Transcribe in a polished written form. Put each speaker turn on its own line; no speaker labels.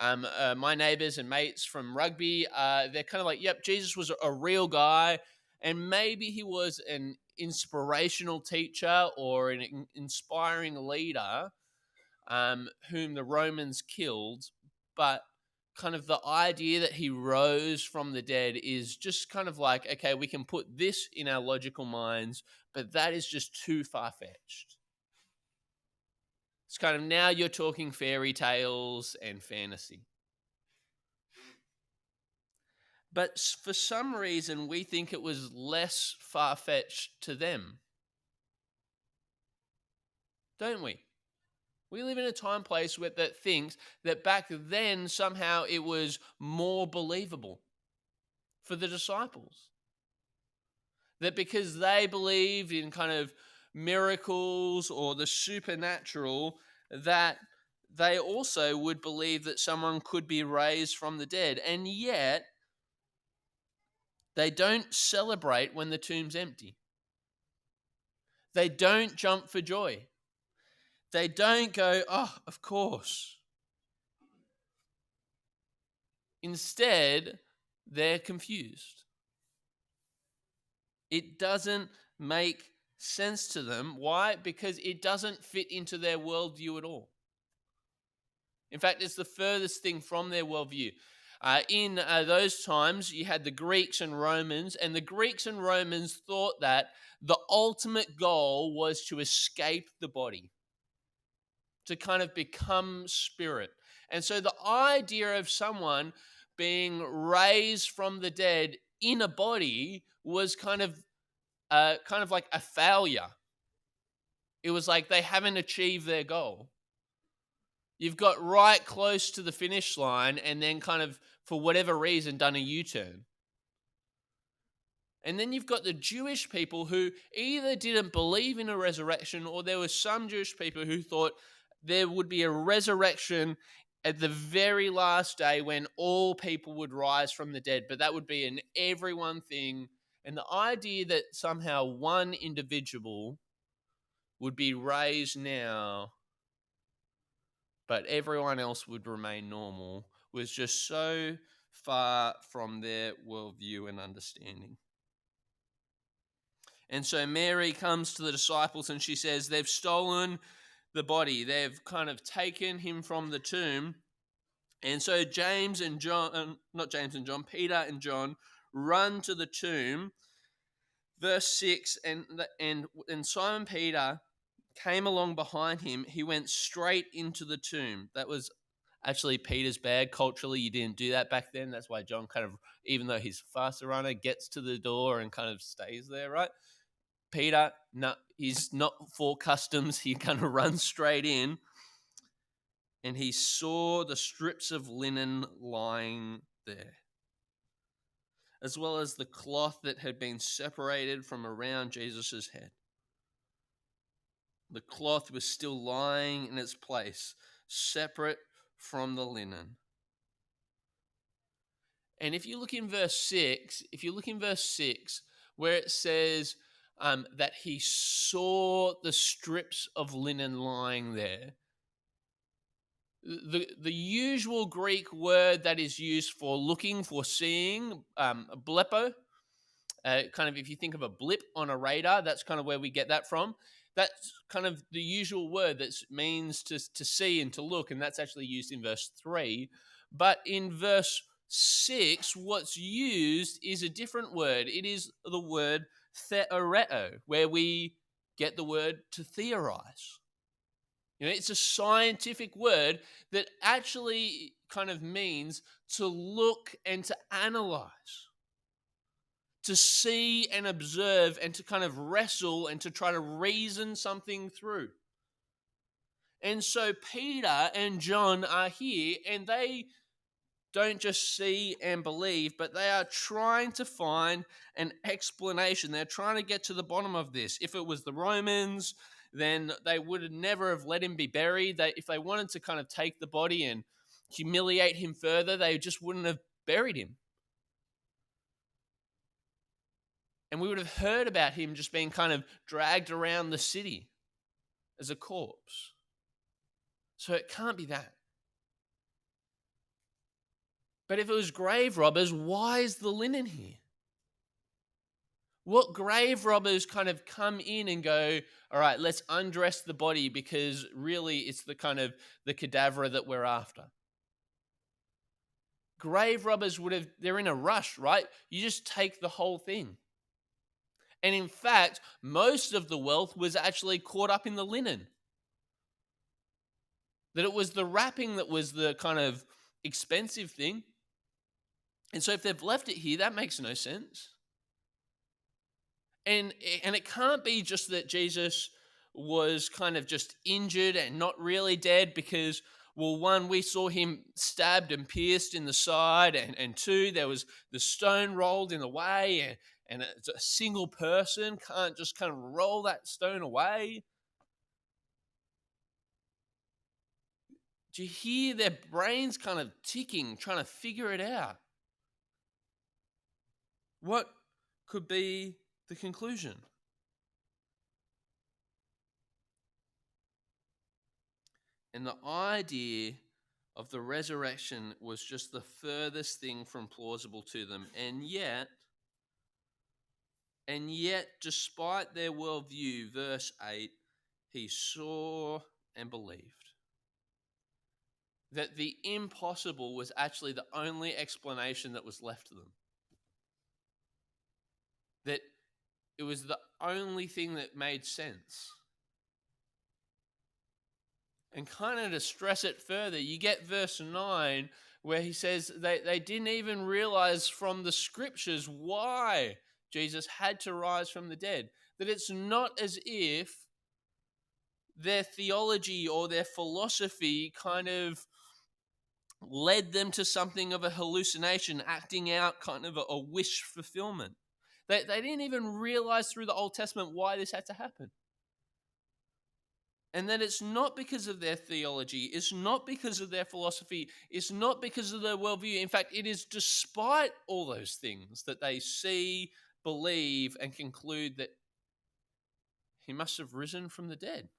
my neighbors and mates from rugby, they're kind of like, yep, Jesus was a real guy. And maybe he was an inspirational teacher or an inspiring leader whom the Romans killed. But kind of the idea that he rose from the dead is just kind of like, okay, we can put this in our logical minds, but that is just too far fetched. It's kind of now you're talking fairy tales and fantasy. But for some reason, we think it was less far fetched to them. Don't we? We live in a time place that thinks that back then somehow it was more believable for the disciples. That because they believed in kind of miracles or the supernatural, that they also would believe that someone could be raised from the dead. And yet, they don't celebrate when the tomb's empty. They don't jump for joy. They don't go, oh, of course. Instead, they're confused. It doesn't make sense to them. Why? Because it doesn't fit into their worldview at all. In fact, it's the furthest thing from their worldview. In those times, you had the Greeks and Romans, and the Greeks and Romans thought that the ultimate goal was to escape the body, to kind of become spirit. And so the idea of someone being raised from the dead in a body was kind of like a failure. It was like they haven't achieved their goal. You've got right close to the finish line and then kind of, for whatever reason, done a U-turn. And then you've got the Jewish people who either didn't believe in a resurrection, or there were some Jewish people who thought there would be a resurrection at the very last day when all people would rise from the dead. But that would be an everyone thing. And the idea that somehow one individual would be raised now, but everyone else would remain normal, was just so far from their worldview and understanding. And so Mary comes to the disciples and she says, they've stolen the body. They've kind of taken him from the tomb. And so Peter and John run to the tomb. Verse 6, and Simon Peter came along behind him. He went straight into the tomb. That was actually Peter's bag. Culturally, you didn't do that back then. That's why John kind of, even though he's a faster runner, gets to the door and kind of stays there, right? Peter, no, he's not for customs. He kind of runs straight in. And he saw the strips of linen lying there, as well as the cloth that had been separated from around Jesus' head. The cloth was still lying in its place, separate from the linen. And if you look in verse 6, where it says that he saw the strips of linen lying there, the usual Greek word that is used for looking, for seeing, blepo, kind of if you think of a blip on a radar, that's kind of where we get that from. That's kind of the usual word that means to see and to look, and that's actually used in verse 3. But in verse 6, what's used is a different word. It is the word theoreo, where we get the word to theorize. You know, it's a scientific word that actually kind of means to look and to analyze, to see and observe and to kind of wrestle and to try to reason something through. And so Peter and John are here, and they don't just see and believe, but they are trying to find an explanation. They're trying to get to the bottom of this. If it was the Romans, then they would never have let him be buried. If they wanted to kind of take the body and humiliate him further, they just wouldn't have buried him. And we would have heard about him just being kind of dragged around the city as a corpse. So it can't be that. But if it was grave robbers, why is the linen here? What grave robbers kind of come in and go, all right, let's undress the body because really it's the kind of the cadaver that we're after. Grave robbers they're in a rush, right? You just take the whole thing. And in fact, most of the wealth was actually caught up in the linen. That it was the wrapping that was the kind of expensive thing. And so if they've left it here, that makes no sense. And it can't be just that Jesus was kind of just injured and not really dead because, well, one, we saw him stabbed and pierced in the side, and two, there was the stone rolled in the way, and a single person can't just kind of roll that stone away. Do you hear their brains kind of ticking, trying to figure it out? What could be the conclusion? And the idea of the resurrection was just the furthest thing from plausible to them. And yet, despite their worldview, verse 8, he saw and believed. That the impossible was actually the only explanation that was left to them. That it was the only thing that made sense. And kind of to stress it further, you get verse 9 where he says they didn't even realize from the scriptures why Jesus had to rise from the dead. That it's not as if their theology or their philosophy kind of led them to something of a hallucination, acting out kind of a wish fulfillment. They didn't even realize through the Old Testament why this had to happen. And that it's not because of their theology, it's not because of their philosophy, it's not because of their worldview. In fact, it is despite all those things that they see, believe, and conclude that he must have risen from the dead.